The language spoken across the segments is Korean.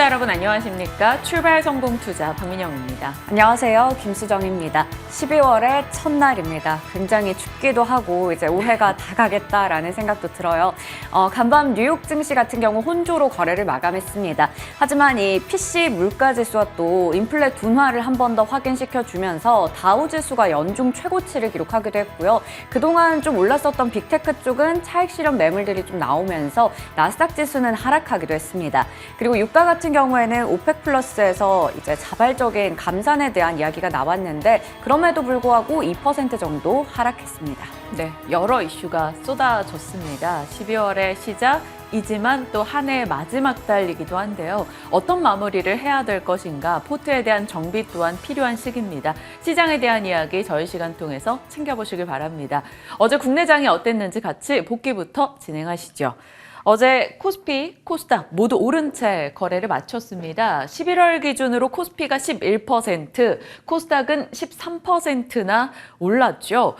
여러분 안녕하십니까? 출발 성공 투자 박민영입니다. 안녕하세요. 김수정입니다. 12월의 첫날입니다. 굉장히 춥기도 하고 이제 올해가 다 가겠다라는 생각도 들어요. 간밤 뉴욕 증시 같은 경우 혼조로 거래를 마감했습니다. 하지만 이 PC 물가지수와 또 인플레 둔화를 한 번 더 확인시켜주면서 다우지수가 연중 최고치를 기록하기도 했고요. 그동안 좀 올랐었던 빅테크 쪽은 차익 실현 매물들이 좀 나오면서 나스닥 지수는 하락하기도 했습니다. 그리고 유가 같은 경우에는 오펙 플러스에서 이제 자발적인 감산에 대한 이야기가 나왔는데 그럼에도 불구하고 2% 정도 하락했습니다. 네, 여러 이슈가 쏟아졌습니다. 12월의 시작이지만 또 한 해의 마지막 달이기도 한데요. 어떤 마무리를 해야 될 것인가, 포트에 대한 정비 또한 필요한 시기입니다. 시장에 대한 이야기 저희 시간 통해서 챙겨보시길 바랍니다. 어제 국내장이 어땠는지 같이 복기부터 진행하시죠. 어제 코스피, 코스닥 모두 오른 채 거래를 마쳤습니다. 11월 기준으로 코스피가 11%, 코스닥은 13%나 올랐죠.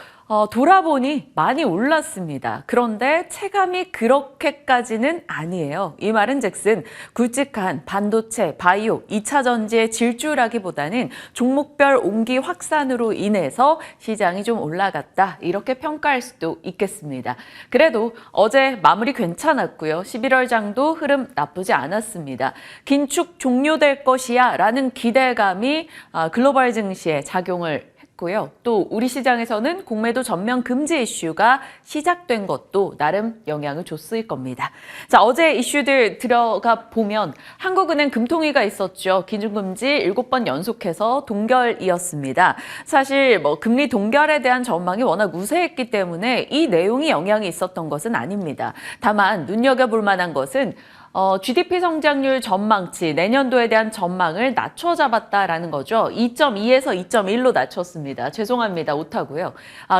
돌아보니 많이 올랐습니다. 그런데 체감이 그렇게까지는 아니에요. 이 말은즉슨 굵직한 반도체, 바이오, 2차 전지의 질주라기보다는 종목별 온기 확산으로 인해서 시장이 좀 올라갔다. 이렇게 평가할 수도 있겠습니다. 그래도 어제 마무리 괜찮았고요. 11월 장도 흐름 나쁘지 않았습니다. 긴축 종료될 것이야 라는 기대감이 글로벌 증시에 작용을 고요. 또 우리 시장에서는 공매도 전면 금지 이슈가 시작된 것도 나름 영향을 줬을 겁니다. 자, 어제 이슈들 들어가 보면 한국은행 금통위가 있었죠. 기준금지 7번 연속해서 동결이었습니다. 사실 금리 동결에 대한 전망이 워낙 우세했기 때문에 이 내용이 영향이 있었던 것은 아닙니다. 다만 눈여겨볼 만한 것은 GDP 성장률 전망치, 내년도에 대한 전망을 낮춰 잡았다라는 거죠. 2.2에서 2.1로 낮췄습니다. 죄송합니다. 오타고요.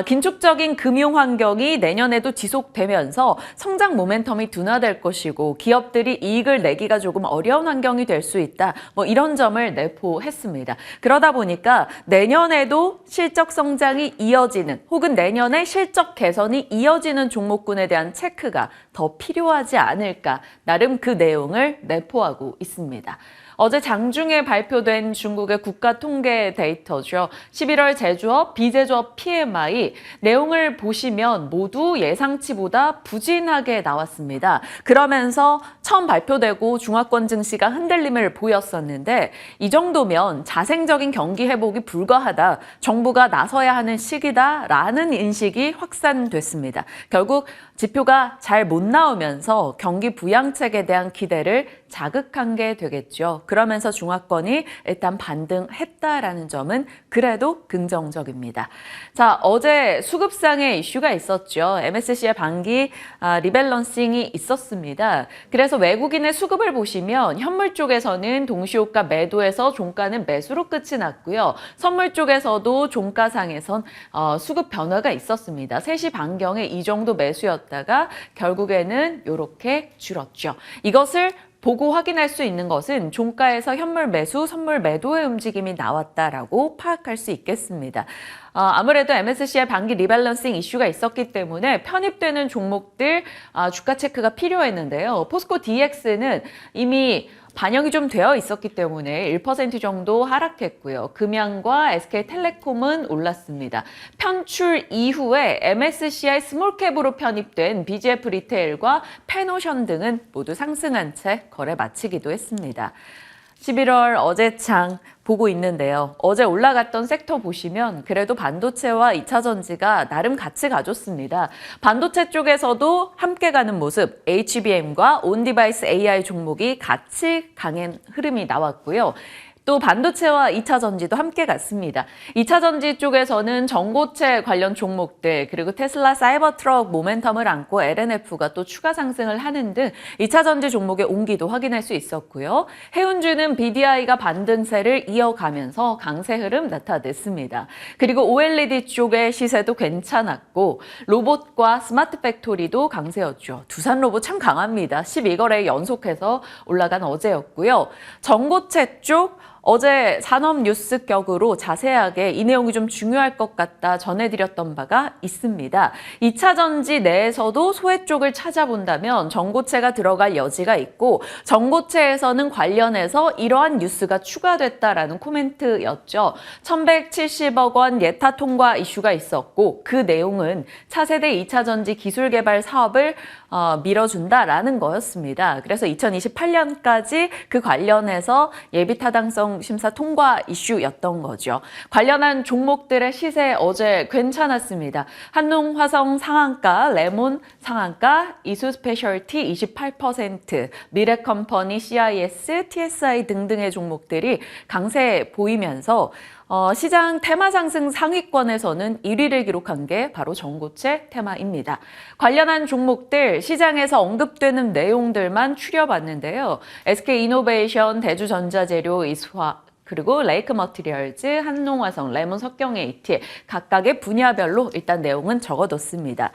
긴축적인 금융 환경이 내년에도 지속되면서 성장 모멘텀이 둔화될 것이고 기업들이 이익을 내기가 조금 어려운 환경이 될 수 있다. 이런 점을 내포했습니다. 그러다 보니까 내년에도 실적 성장이 이어지는 혹은 내년에 실적 개선이 이어지는 종목군에 대한 체크가 더 필요하지 않을까. 나름 그 내용을 내포하고 있습니다. 어제 장중에 발표된 중국의 국가 통계 데이터죠. 11월 제조업, 비제조업 PMI 내용을 보시면 모두 예상치보다 부진하게 나왔습니다. 그러면서 처음 발표되고 중화권 증시가 흔들림을 보였었는데 이 정도면 자생적인 경기 회복이 불가하다. 정부가 나서야 하는 시기다라는 인식이 확산됐습니다. 결국 지표가 잘 못 나오면서 경기 부양책에 대한 기대를 자극한 게 되겠죠. 그러면서 중화권이 일단 반등했다라는 점은 그래도 긍정적입니다. 자, 어제 수급상의 이슈가 있었죠. MSCI 반기 리밸런싱이 있었습니다. 그래서 외국인의 수급을 보시면 현물 쪽에서는 동시호가 매도에서 종가는 매수로 끝이 났고요. 선물 쪽에서도 종가상에선 수급 변화가 있었습니다. 3시 반경에 이 정도 매수였다가 결국에는 이렇게 줄었죠. 이것을 보고 확인할 수 있는 것은 종가에서 현물 매수, 선물 매도의 움직임이 나왔다라고 파악할 수 있겠습니다. 아무래도 MSCI 반기 리밸런싱 이슈가 있었기 때문에 편입되는 종목들 주가 체크가 필요했는데요. 포스코 DX는 이미 반영이 좀 되어 있었기 때문에 1% 정도 하락했고요. 금양과 SK텔레콤은 올랐습니다. 편출 이후에 MSCI 스몰캡으로 편입된 BGF 리테일과 페노션 등은 모두 상승한 채 거래 마치기도 했습니다. 11월 어제 장 보고 있는데요. 어제 올라갔던 섹터 보시면 그래도 반도체와 2차 전지가 나름 같이 가줬습니다. 반도체 쪽에서도 함께 가는 모습, HBM과 온디바이스 AI 종목이 같이 강한 흐름이 나왔고요. 또 반도체와 2차 전지도 함께 갔습니다. 2차 전지 쪽에서는 전고체 관련 종목들 그리고 테슬라 사이버트럭 모멘텀을 안고 LNF가 또 추가 상승을 하는 등 2차 전지 종목의 온기도 확인할 수 있었고요. 해운주는 BDI가 반등세를 이어가면서 강세 흐름 나타냈습니다. 그리고 OLED 쪽의 시세도 괜찮았고 로봇과 스마트 팩토리도 강세였죠. 두산 로봇 참 강합니다. 12거래 연속해서 올라간 어제였고요. 전고체 쪽 어제 산업뉴스격으로 자세하게 이 내용이 좀 중요할 것 같다 전해드렸던 바가 있습니다. 2차 전지 내에서도 소외 쪽을 찾아본다면 전고체가 들어갈 여지가 있고 전고체에서는 관련해서 이러한 뉴스가 추가됐다라는 코멘트였죠. 1,170억 원 예타 통과 이슈가 있었고 그 내용은 차세대 2차 전지 기술 개발 사업을 밀어준다라는 거였습니다. 그래서 2028년까지 그 관련해서 예비 타당성 심사 통과 이슈였던 거죠. 관련한 종목들의 시세 어제 괜찮았습니다. 한농화성 상한가, 레몬 상한가, 이수 스페셜티 28%, 미래컴퍼니, CIS, TSI 등등의 종목들이 강세 보이면서 시장 테마 상승 상위권에서는 1위를 기록한 게 바로 전고체 테마입니다. 관련한 종목들 시장에서 언급되는 내용들만 추려봤는데요. SK이노베이션, 대주전자재료, 이수화, 그리고 레이크 머티리얼즈, 한농화성, 레몬 석경 AT 각각의 분야별로 일단 내용은 적어뒀습니다.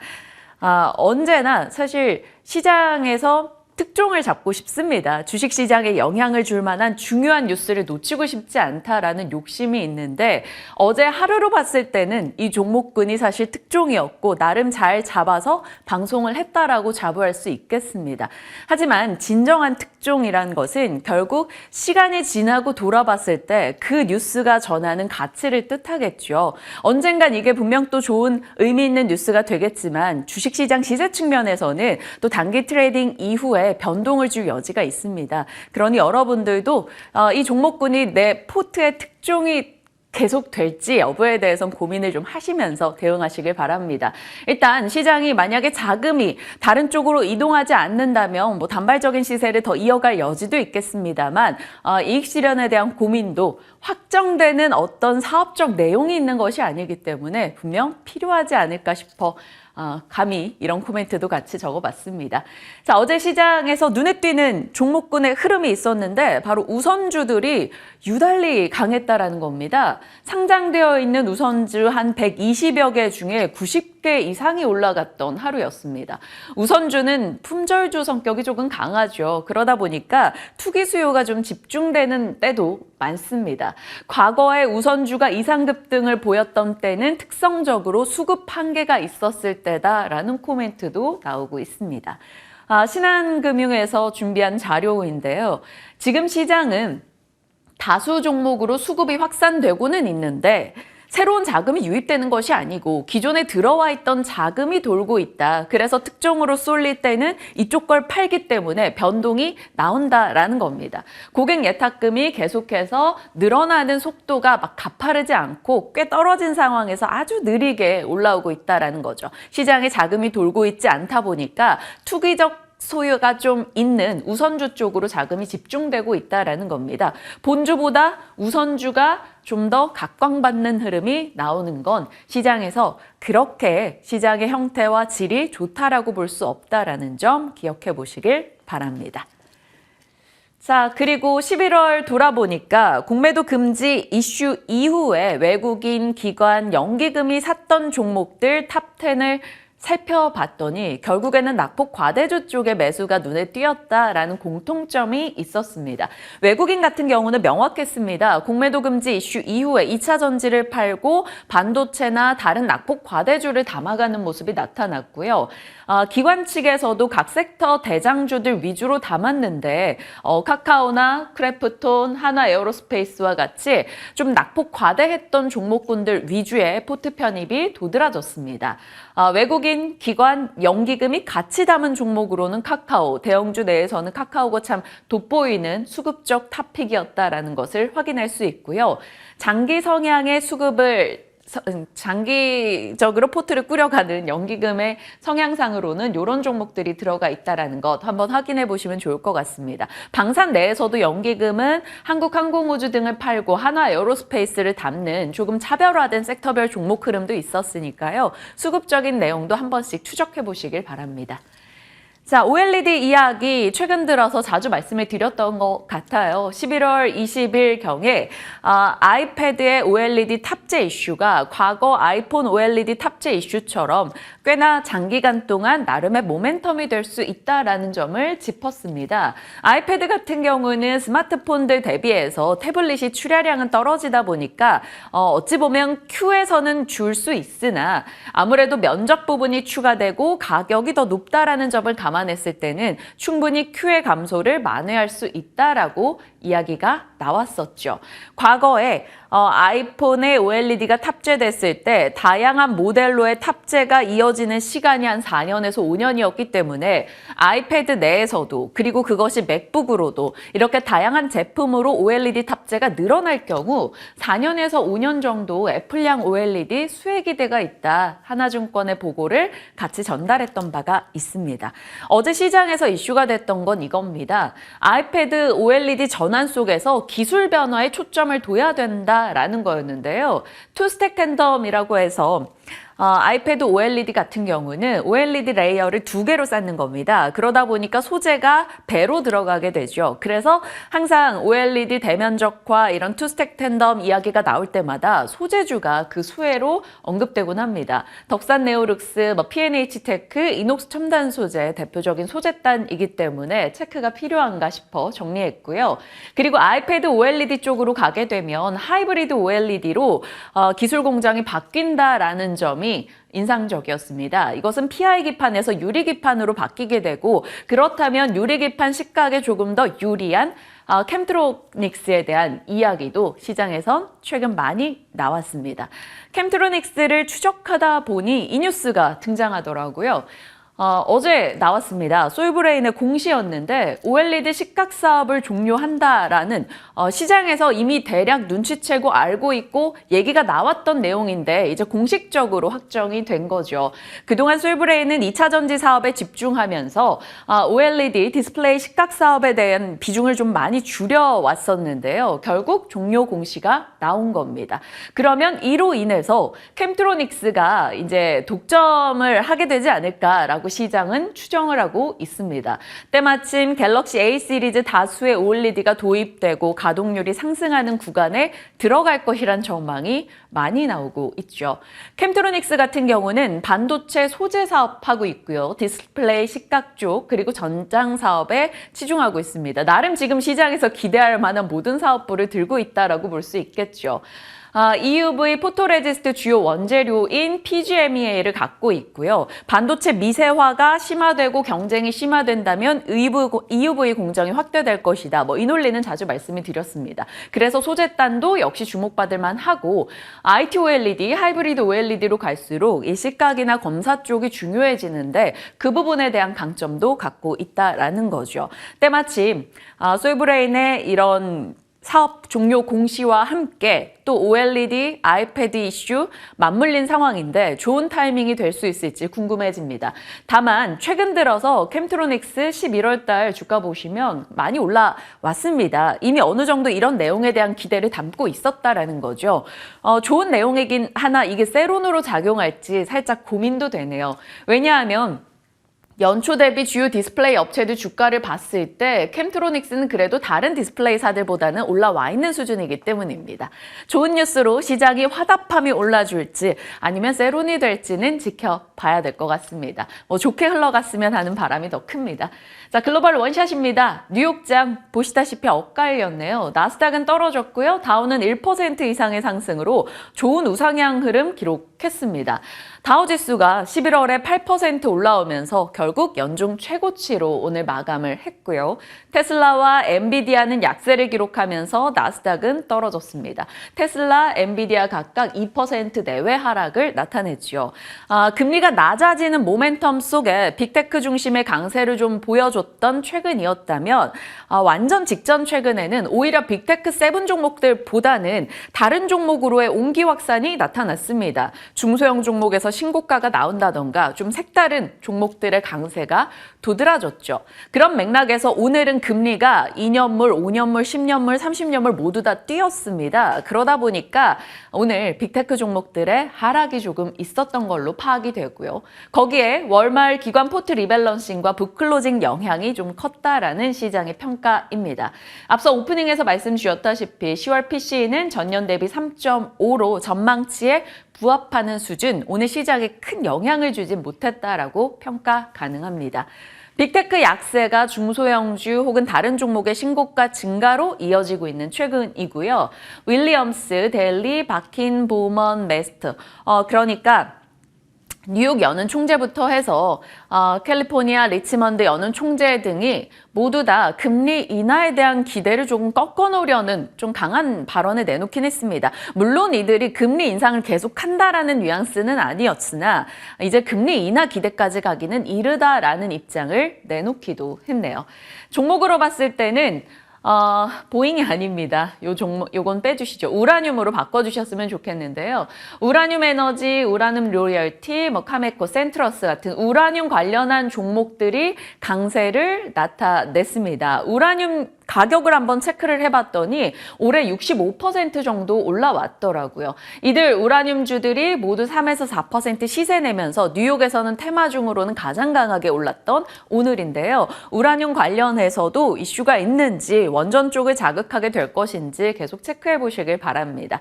언제나 사실 시장에서 특종을 잡고 싶습니다. 주식시장에 영향을 줄 만한 중요한 뉴스를 놓치고 싶지 않다라는 욕심이 있는데 어제 하루로 봤을 때는 이 종목군이 사실 특종이었고 나름 잘 잡아서 방송을 했다라고 자부할 수 있겠습니다. 하지만 진정한 특종이란 것은 결국 시간이 지나고 돌아봤을 때 그 뉴스가 전하는 가치를 뜻하겠죠. 언젠간 이게 분명 또 좋은 의미 있는 뉴스가 되겠지만 주식시장 시세 측면에서는 또 단기 트레이딩 이후에 변동을 줄 여지가 있습니다. 그러니 여러분들도 이 종목군이 내 포트의 특종이 계속 될지 여부에 대해서는 고민을 좀 하시면서 대응하시길 바랍니다. 일단 시장이 만약에 자금이 다른 쪽으로 이동하지 않는다면 뭐 단발적인 시세를 더 이어갈 여지도 있겠습니다만 이익 실현에 대한 고민도 확정되는 어떤 사업적 내용이 있는 것이 아니기 때문에 분명 필요하지 않을까 싶어 감히 이런 코멘트도 같이 적어봤습니다. 자, 어제 시장에서 눈에 띄는 종목군의 흐름이 있었는데 바로 우선주들이 유달리 강했다라는 겁니다. 상장되어 있는 우선주 한 120여 개 중에 90개 이상이 올라갔던 하루였습니다. 우선주는 품절주 성격이 조금 강하죠. 그러다 보니까 투기 수요가 좀 집중되는 때도 많습니다. 과거에 우선주가 이상급등을 보였던 때는 특성적으로 수급 한계가 있었을 때다라는 코멘트도 나오고 있습니다. 신한금융에서 준비한 자료인데요. 지금 시장은 다수 종목으로 수급이 확산되고는 있는데 새로운 자금이 유입되는 것이 아니고 기존에 들어와 있던 자금이 돌고 있다. 그래서 특종으로 쏠릴 때는 이쪽 걸 팔기 때문에 변동이 나온다라는 겁니다. 고객 예탁금이 계속해서 늘어나는 속도가 막 가파르지 않고 꽤 떨어진 상황에서 아주 느리게 올라오고 있다라는 거죠. 시장에 자금이 돌고 있지 않다 보니까 투기적 소유가 좀 있는 우선주 쪽으로 자금이 집중되고 있다라는 겁니다. 본주보다 우선주가 좀 더 각광받는 흐름이 나오는 건 시장에서 그렇게 시장의 형태와 질이 좋다라고 볼 수 없다라는 점 기억해 보시길 바랍니다. 자, 그리고 11월 돌아보니까 공매도 금지 이슈 이후에 외국인 기관 연기금이 샀던 종목들 탑10을 살펴봤더니 결국에는 낙폭 과대주 쪽의 매수가 눈에 띄었다라는 공통점이 있었습니다. 외국인 같은 경우는 명확했습니다. 공매도 금지 이슈 이후에 2차 전지를 팔고 반도체나 다른 낙폭 과대주를 담아가는 모습이 나타났고요. 기관 측에서도 각 섹터 대장주들 위주로 담았는데 카카오나 크래프톤, 하나 에어로스페이스와 같이 좀 낙폭 과대했던 종목군들 위주의 포트 편입이 도드라졌습니다. 외국인 기관 연기금이 같이 담은 종목으로는 카카오, 대형주 내에서는 카카오가 참 돋보이는 수급적 탑픽이었다라는 것을 확인할 수 있고요. 장기 성향의 수급을 장기적으로 포트를 꾸려가는 연기금의 성향상으로는 이런 종목들이 들어가 있다는 것 한번 확인해 보시면 좋을 것 같습니다. 방산 내에서도 연기금은 한국항공우주 등을 팔고 하나 에어로스페이스를 담는 조금 차별화된 섹터별 종목 흐름도 있었으니까요. 수급적인 내용도 한 번씩 추적해 보시길 바랍니다. 자, OLED 이야기 최근 들어서 자주 말씀을 드렸던 것 같아요. 11월 20일경에 아이패드의 OLED 탑재 이슈가 과거 아이폰 OLED 탑재 이슈처럼 꽤나 장기간 동안 나름의 모멘텀이 될 수 있다라는 점을 짚었습니다. 아이패드 같은 경우는 스마트폰들 대비해서 태블릿이 출하량은 떨어지다 보니까 어찌 보면 Q에서는 줄 수 있으나 아무래도 면적 부분이 추가되고 가격이 더 높다라는 점을 감안했을 때는 충분히 Q의 감소를 만회할 수 있다라고 이야기가 나왔었죠. 과거에 아이폰에 OLED가 탑재됐을 때 다양한 모델로의 탑재가 이어지는 시간이 한 4년에서 5년이었기 때문에 아이패드 내에서도 그리고 그것이 맥북으로도 이렇게 다양한 제품으로 OLED 탑재가 늘어날 경우 4년에서 5년 정도 애플양 OLED 수혜 기대가 있다. 하나증권의 보고를 같이 전달했던 바가 있습니다. 어제 시장에서 이슈가 됐던 건 이겁니다. 아이패드 OLED 전환 속에서 기술 변화에 초점을 둬야 된다라는 거였는데요. 투스택 텐덤이라고 해서 아이패드 OLED 같은 경우는 OLED 레이어를 2개로 쌓는 겁니다. 그러다 보니까 소재가 배로 들어가게 되죠. 그래서 항상 OLED 대면적화 이런 투스택 텐덤 이야기가 나올 때마다 소재주가 그 수혜로 언급되곤 합니다. 덕산 네오룩스, P&H 테크, 이녹스 첨단 소재 대표적인 소재단이기 때문에 체크가 필요한가 싶어 정리했고요. 그리고 아이패드 OLED 쪽으로 가게 되면 하이브리드 OLED로 기술 공장이 바뀐다라는 점이 인상적이었습니다. 이것은 PI 기판에서 유리 기판으로 바뀌게 되고 그렇다면 유리 기판 식각에 조금 더 유리한 캠트로닉스에 대한 이야기도 시장에선 최근 많이 나왔습니다. 캠트로닉스를 추적하다 보니 이 뉴스가 등장하더라고요. 어제 나왔습니다. 솔브레인의 공시였는데 OLED 식각 사업을 종료한다라는 시장에서 이미 대략 눈치채고 알고 있고 얘기가 나왔던 내용인데 이제 공식적으로 확정이 된 거죠. 그동안 솔브레인은 2차 전지 사업에 집중하면서 OLED 디스플레이 식각 사업에 대한 비중을 좀 많이 줄여왔었는데요. 결국 종료 공시가 나온 겁니다. 그러면 이로 인해서 캠트로닉스가 이제 독점을 하게 되지 않을까라고 시장은 추정을 하고 있습니다. 때마침 갤럭시 A 시리즈 다수의 OLED가 도입되고 가동률이 상승하는 구간에 들어갈 것이란 전망이 많이 나오고 있죠. 캠트로닉스 같은 경우는 반도체 소재 사업하고 있고요. 디스플레이 식각 쪽 그리고 전장 사업에 치중하고 있습니다. 나름 지금 시장에서 기대할 만한 모든 사업부를 들고 있다라고 볼 수 있겠죠. EUV 포토레지스트 주요 원재료인 PGMEA를 갖고 있고요. 반도체 미세화가 심화되고 경쟁이 심화된다면 EUV 공정이 확대될 것이다. 이 논리는 자주 말씀을 드렸습니다. 그래서 소재단도 역시 주목받을 만하고 IT OLED, 하이브리드 OLED로 갈수록 이 식각이나 검사 쪽이 중요해지는데 그 부분에 대한 강점도 갖고 있다라는 거죠. 때마침 솔브레인의 이런 사업 종료 공시와 함께 또 OLED, 아이패드 이슈 맞물린 상황인데 좋은 타이밍이 될 수 있을지 궁금해집니다. 다만 최근 들어서 캠트로닉스 11월 달 주가 보시면 많이 올라왔습니다. 이미 어느 정도 이런 내용에 대한 기대를 담고 있었다라는 거죠. 좋은 내용이긴 하나 이게 세론으로 작용할지 살짝 고민도 되네요. 왜냐하면 연초 대비 주요 디스플레이 업체들 주가를 봤을 때 캠트로닉스는 그래도 다른 디스플레이사들보다는 올라와 있는 수준이기 때문입니다. 좋은 뉴스로 시장이 화답함이 올라줄지 아니면 세론이 될지는 지켜봐야 될 것 같습니다. 좋게 흘러갔으면 하는 바람이 더 큽니다. 자, 글로벌 원샷입니다. 뉴욕장 보시다시피 엇갈렸네요. 나스닥은 떨어졌고요. 다우는 1% 이상의 상승으로 좋은 우상향 흐름 기록했습니다. 다우지수가 11월에 8% 올라오면서 결국 연중 최고치로 오늘 마감을 했고요. 테슬라와 엔비디아는 약세를 기록하면서 나스닥은 떨어졌습니다. 테슬라, 엔비디아 각각 2% 내외 하락을 나타냈죠. 금리가 낮아지는 모멘텀 속에 빅테크 중심의 강세를 좀 보여줬던 최근이었다면 완전 직전 최근에는 오히려 빅테크 7 종목들보다는 다른 종목으로의 온기 확산이 나타났습니다. 중소형 종목에서 신고가가 나온다던가 좀 색다른 종목들의 강세가 도드라졌죠. 그런 맥락에서 오늘은 금리가 2년물, 5년물, 10년물, 30년물 모두 다 뛰었습니다. 그러다 보니까 오늘 빅테크 종목들의 하락이 조금 있었던 걸로 파악이 되고요. 거기에 월말 기관 포트 리밸런싱과 북클로징 영향이 좀 컸다라는 시장의 평가입니다. 앞서 오프닝에서 말씀 주셨다시피 10월 PCE는 전년 대비 3.5로 전망치에 부합하는 수준, 오늘 시장에 큰 영향을 주진 못했다라고 평가 가능합니다. 빅테크 약세가 중소형주 혹은 다른 종목의 신고가 증가로 이어지고 있는 최근이고요. 윌리엄스, 델리, 바킨, 보먼, 메스트. 그러니까 뉴욕 연은 총재부터 해서 캘리포니아, 리치먼드 연은 총재 등이 모두 다 금리 인하에 대한 기대를 조금 꺾어놓으려는 좀 강한 발언을 내놓긴 했습니다. 물론 이들이 금리 인상을 계속한다라는 뉘앙스는 아니었으나 이제 금리 인하 기대까지 가기는 이르다라는 입장을 내놓기도 했네요. 종목으로 봤을 때는 보잉이 아닙니다. 요건 빼주시죠. 우라늄으로 바꿔주셨으면 좋겠는데요. 우라늄 에너지, 우라늄 로열티, 카메코, 센트러스 같은 우라늄 관련한 종목들이 강세를 나타냈습니다. 우라늄 가격을 한번 체크를 해봤더니 올해 65% 정도 올라왔더라고요. 이들 우라늄주들이 모두 3에서 4% 시세 내면서 뉴욕에서는 테마 중으로는 가장 강하게 올랐던 오늘인데요. 우라늄 관련해서도 이슈가 있는지 원전 쪽을 자극하게 될 것인지 계속 체크해 보시길 바랍니다.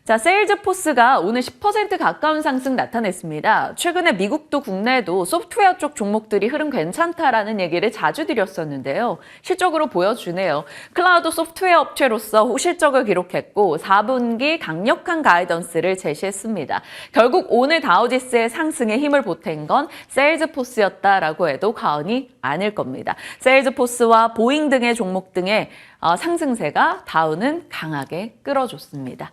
자, 세일즈포스가 오늘 10% 가까운 상승 나타냈습니다. 최근에 미국도 국내도 소프트웨어 쪽 종목들이 흐름 괜찮다라는 얘기를 자주 드렸었는데요. 실적으로 보여주네요. 클라우드 소프트웨어 업체로서 호실적을 기록했고 4분기 강력한 가이던스를 제시했습니다. 결국 오늘 다우지수의 상승에 힘을 보탠 건 세일즈포스였다라고 해도 과언이 아닐 겁니다. 세일즈포스와 보잉 등의 종목 등의 상승세가 다우는 강하게 끌어줬습니다.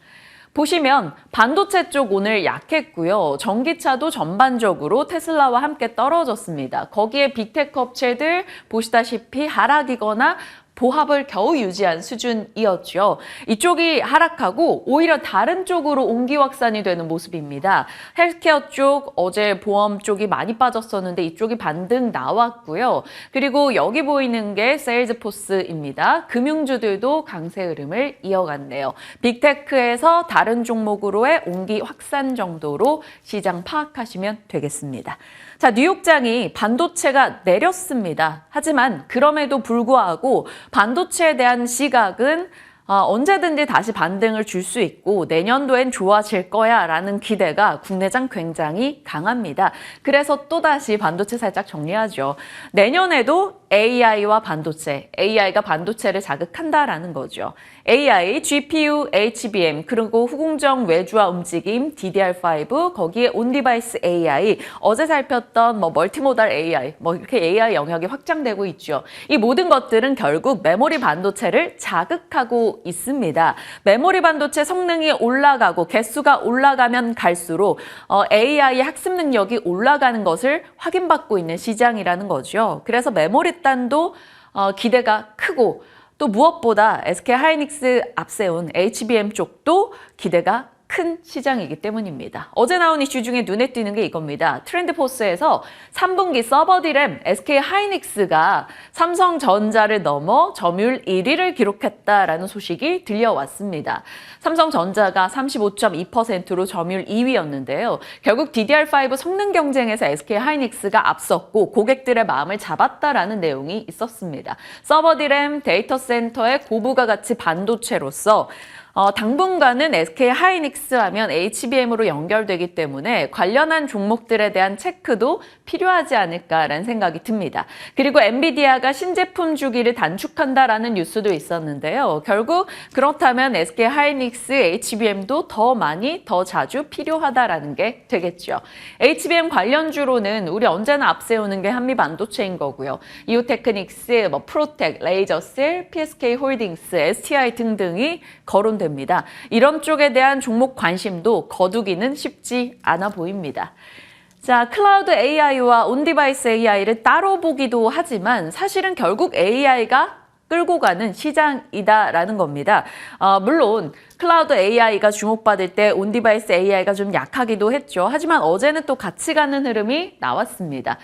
보시면 반도체 쪽 오늘 약했고요. 전기차도 전반적으로 테슬라와 함께 떨어졌습니다. 거기에 빅테크 업체들 보시다시피 하락이거나 보합을 겨우 유지한 수준이었죠. 이쪽이 하락하고 오히려 다른 쪽으로 옹기 확산이 되는 모습입니다. 헬스케어 쪽, 어제 보험 쪽이 많이 빠졌었는데 이쪽이 반등 나왔고요. 그리고 여기 보이는 게 세일즈포스입니다. 금융주들도 강세 흐름을 이어갔네요. 빅테크에서 다른 종목으로의 옹기 확산 정도로 시장 파악하시면 되겠습니다. 자, 뉴욕장이 반도체가 내렸습니다. 하지만 그럼에도 불구하고 반도체에 대한 시각은 언제든지 다시 반등을 줄 수 있고 내년도엔 좋아질 거야 라는 기대가 국내장 굉장히 강합니다. 그래서 또다시 반도체 살짝 정리하죠. 내년에도 AI와 반도체, AI가 반도체를 자극한다라는 거죠. AI, GPU, HBM, 그리고 후공정 외주화 움직임, DDR5, 거기에 온디바이스 AI, 어제 살폈던 멀티모달 AI, 이렇게 AI 영역이 확장되고 있죠. 이 모든 것들은 결국 메모리 반도체를 자극하고 있습니다. 메모리 반도체 성능이 올라가고 개수가 올라가면 갈수록 AI의 학습 능력이 올라가는 것을 확인받고 있는 시장이라는 거죠. 그래서 메모리 단도 기대가 크고 또 무엇보다 SK하이닉스 앞세운 HBM 쪽도 기대가 큰 시장이기 때문입니다. 어제 나온 이슈 중에 눈에 띄는 게 이겁니다. 트렌드포스에서 3분기 서버 D램 SK하이닉스가 삼성전자를 넘어 점유율 1위를 기록했다라는 소식이 들려왔습니다. 삼성전자가 35.2%로 점유율 2위였는데요. 결국 DDR5 성능 경쟁에서 SK하이닉스가 앞섰고 고객들의 마음을 잡았다라는 내용이 있었습니다. 서버 D램 데이터 센터의 고부가 가치 반도체로서 당분간은 SK하이닉스 하면 HBM으로 연결되기 때문에 관련한 종목들에 대한 체크도 필요하지 않을까라는 생각이 듭니다. 그리고 엔비디아가 신제품 주기를 단축한다라는 뉴스도 있었는데요. 결국 그렇다면 SK하이닉스, HBM도 더 많이, 더 자주 필요하다라는 게 되겠죠. HBM 관련주로는 우리 언제나 앞세우는 게 한미반도체인 거고요. 이오테크닉스, 프로텍, 레이저셀, PSK홀딩스, STI 등등이 거론됩니다. 이런 쪽에 대한 종목 관심도 거두기는 쉽지 않아 보입니다. 자, 클라우드 AI와 온디바이스 AI를 따로 보기도 하지만 사실은 결국 AI가 끌고 가는 시장이다라는 겁니다. 물론 클라우드 AI가 주목받을 때 온디바이스 AI가 좀 약하기도 했죠. 하지만 어제는 또 같이 가는 흐름이 나왔습니다.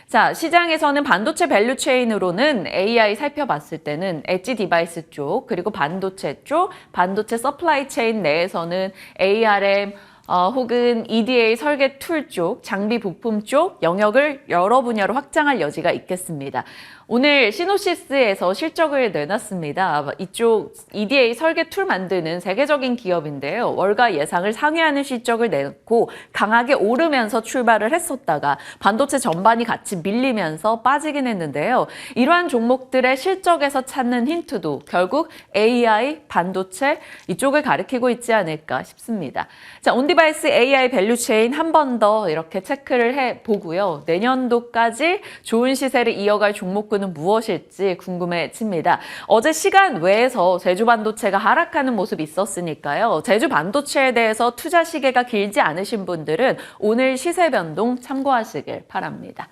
자, 시장에서는 반도체 밸류체인으로는 AI 살펴봤을 때는 엣지 디바이스 쪽, 그리고 반도체 쪽, 반도체 서플라이 체인 내에서는 ARM, 혹은 EDA 설계 툴 쪽, 장비 부품 쪽 영역을 여러 분야로 확장할 여지가 있겠습니다. 오늘 시노시스에서 실적을 내놨습니다. 이쪽 EDA 설계 툴 만드는 세계적인 기업인데요. 월가 예상을 상회하는 실적을 내놓고 강하게 오르면서 출발을 했었다가 반도체 전반이 같이 밀리면서 빠지긴 했는데요. 이러한 종목들의 실적에서 찾는 힌트도 결국 AI, 반도체 이쪽을 가리키고 있지 않을까 싶습니다. 자, 온디바이스 AI 밸류체인 한 번 더 이렇게 체크를 해보고요. 내년도까지 좋은 시세를 이어갈 종목군은 무엇일지 궁금해집니다. 어제 시간 외에서 제주 반도체가 하락하는 모습이 있었으니까요. 제주 반도체에 대해서 투자 시계가 길지 않으신 분들은 오늘 시세 변동 참고하시길 바랍니다.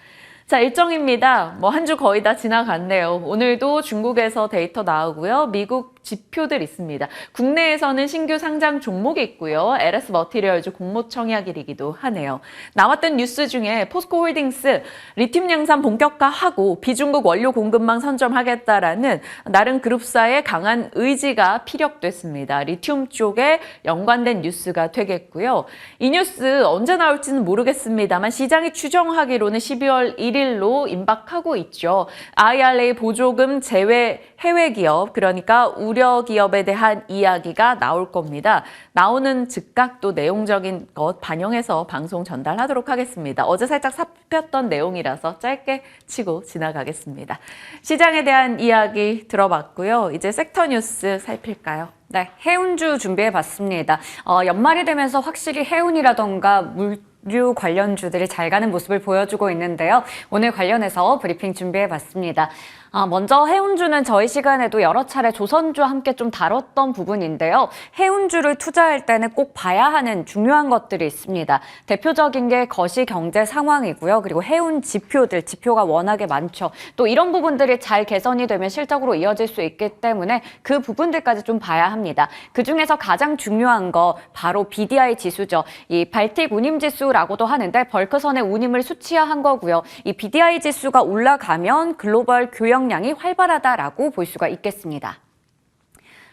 자, 일정입니다. 한 주 거의 다 지나갔네요. 오늘도 중국에서 데이터 나오고요. 미국 지표들 있습니다. 국내에서는 신규 상장 종목이 있고요. LS 머티리얼즈 공모 청약일이기도 하네요. 나왔던 뉴스 중에 포스코홀딩스 리튬 양산 본격화하고 비중국 원료 공급망 선점하겠다라는 나름 그룹사의 강한 의지가 피력됐습니다. 리튬 쪽에 연관된 뉴스가 되겠고요. 이 뉴스 언제 나올지는 모르겠습니다만 시장이 추정하기로는 12월 1일로 임박하고 있죠. IRA 보조금 제외 해외 기업, 그러니까 우려 기업에 대한 이야기가 나올 겁니다. 나오는 즉각 또 내용적인 것 반영해서 방송 전달하도록 하겠습니다. 어제 살짝 삽혔던 내용이라서 짧게 치고 지나가겠습니다. 시장에 대한 이야기 들어봤고요. 이제 섹터 뉴스 살필까요? 네, 해운주 준비해봤습니다. 연말이 되면서 확실히 해운이라던가 물류 관련주들이 잘 가는 모습을 보여주고 있는데요. 오늘 관련해서 브리핑 준비해봤습니다. 먼저 해운주는 저희 시간에도 여러 차례 조선주와 함께 좀 다뤘던 부분인데요. 해운주를 투자할 때는 꼭 봐야 하는 중요한 것들이 있습니다. 대표적인 게 거시 경제 상황이고요. 그리고 해운 지표가 워낙에 많죠. 또 이런 부분들이 잘 개선이 되면 실적으로 이어질 수 있기 때문에 그 부분들까지 좀 봐야 합니다. 그중에서 가장 중요한 거 바로 BDI 지수죠. 이 발틱 운임 지수라고도 하는데 벌크선의 운임을 수치화한 거고요. 이 BDI 지수가 올라가면 글로벌 교역 량이 활발하다라고 볼 수가 있겠습니다.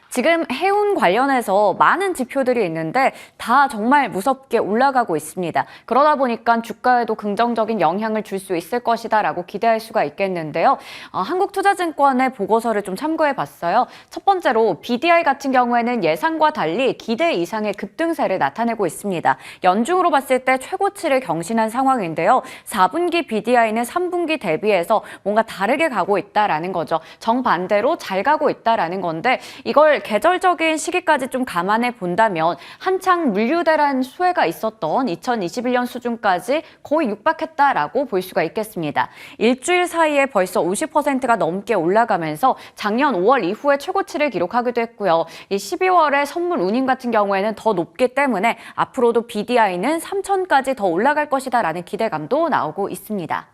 지금 해운 관련해서 많은 지표들이 있는데 다 정말 무섭게 올라가고 있습니다. 그러다 보니까 주가에도 긍정적인 영향을 줄 수 있을 것이다라고 기대할 수가 있겠는데요. 한국투자증권의 보고서를 좀 참고해봤어요. 첫 번째로 BDI 같은 경우에는 예상과 달리 기대 이상의 급등세를 나타내고 있습니다. 연중으로 봤을 때 최고치를 경신한 상황인데요. 4분기 BDI는 3분기 대비해서 뭔가 다르게 가고 있다라는 거죠. 정반대로 잘 가고 있다라는 건데 이걸 계절적인 시기까지 좀 감안해 본다면 한창 물류 대란 수혜가 있었던 2021년 수준까지 거의 육박했다라고 볼 수가 있겠습니다. 일주일 사이에 벌써 50%가 넘게 올라가면서 작년 5월 이후에 최고치를 기록하기도 했고요. 이 12월에 선물 운임 같은 경우에는 더 높기 때문에 앞으로도 BDI는 3천까지 더 올라갈 것이다라는 기대감도 나오고 있습니다.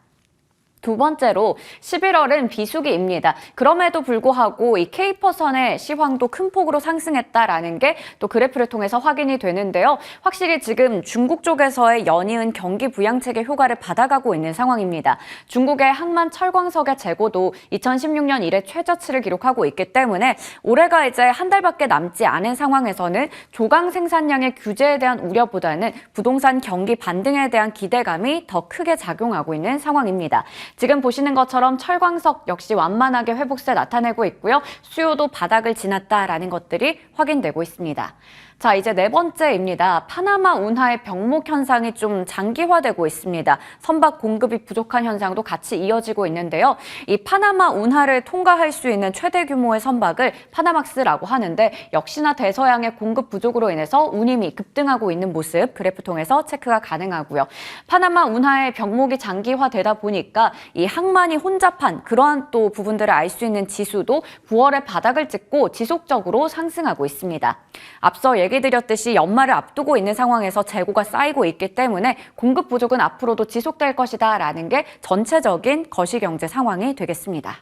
두 번째로 11월은 비수기입니다. 그럼에도 불구하고 이 K퍼선의 시황도 큰 폭으로 상승했다라는 게 또 그래프를 통해서 확인이 되는데요. 확실히 지금 중국 쪽에서의 연이은 경기 부양책의 효과를 받아가고 있는 상황입니다. 중국의 항만 철광석의 재고도 2016년 이래 최저치를 기록하고 있기 때문에 올해가 이제 한 달밖에 남지 않은 상황에서는 조강 생산량의 규제에 대한 우려보다는 부동산 경기 반등에 대한 기대감이 더 크게 작용하고 있는 상황입니다. 지금 보시는 것처럼 철광석 역시 완만하게 회복세 나타내고 있고요. 수요도 바닥을 지났다라는 것들이 확인되고 있습니다. 자, 이제 네 번째입니다. 파나마 운하의 병목 현상이 좀 장기화되고 있습니다. 선박 공급이 부족한 현상도 같이 이어지고 있는데요. 이 파나마 운하를 통과할 수 있는 최대 규모의 선박을 파나막스라고 하는데 역시나 대서양의 공급 부족으로 인해서 운임이 급등하고 있는 모습 그래프 통해서 체크가 가능하고요. 파나마 운하의 병목이 장기화되다 보니까 이 항만이 혼잡한 그러한 또 부분들을 알 수 있는 지수도 9월에 바닥을 찍고 지속적으로 상승하고 있습니다. 앞서 얘기 드렸듯이 연말을 앞두고 있는 상황에서 재고가 쌓이고 있기 때문에 공급 부족은 앞으로도 지속될 것이다라는 게 전체적인 거시경제 상황이 되겠습니다.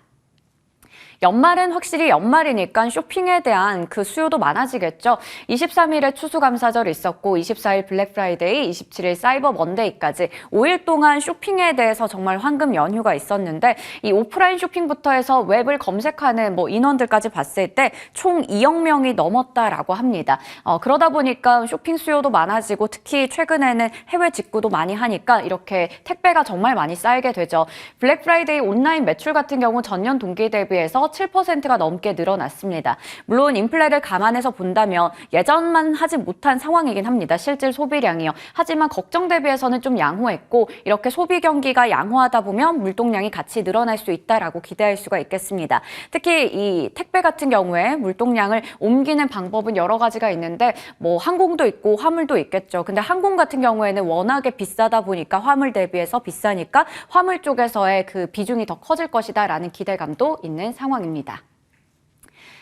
연말은 확실히 연말이니까 쇼핑에 대한 그 수요도 많아지겠죠. 23일에 추수감사절 있었고 24일 블랙 프라이데이, 27일 사이버 먼데이까지 5일 동안 쇼핑에 대해서 정말 황금 연휴가 있었는데 이 오프라인 쇼핑부터 해서 웹을 검색하는 인원들까지 봤을 때 총 2억 명이 넘었다라고 합니다. 그러다 보니까 쇼핑 수요도 많아지고 특히 최근에는 해외 직구도 많이 하니까 이렇게 택배가 정말 많이 쌓이게 되죠. 블랙 프라이데이 온라인 매출 같은 경우 전년 동기 대비해서 7%가 넘게 늘어났습니다. 물론 인플레를 감안해서 본다면 예전만 하지 못한 상황이긴 합니다. 실질 소비량이요. 하지만 걱정 대비해서는 좀 양호했고 이렇게 소비 경기가 양호하다 보면 물동량이 같이 늘어날 수 있다라고 기대할 수가 있겠습니다. 특히 이 택배 같은 경우에 물동량을 옮기는 방법은 여러 가지가 있는데 항공도 있고 화물도 있겠죠. 근데 항공 같은 경우에는 워낙에 비싸다 보니까 화물 대비해서 비싸니까 화물 쪽에서의 그 비중이 더 커질 것이다라는 기대감도 있는 상황입니다.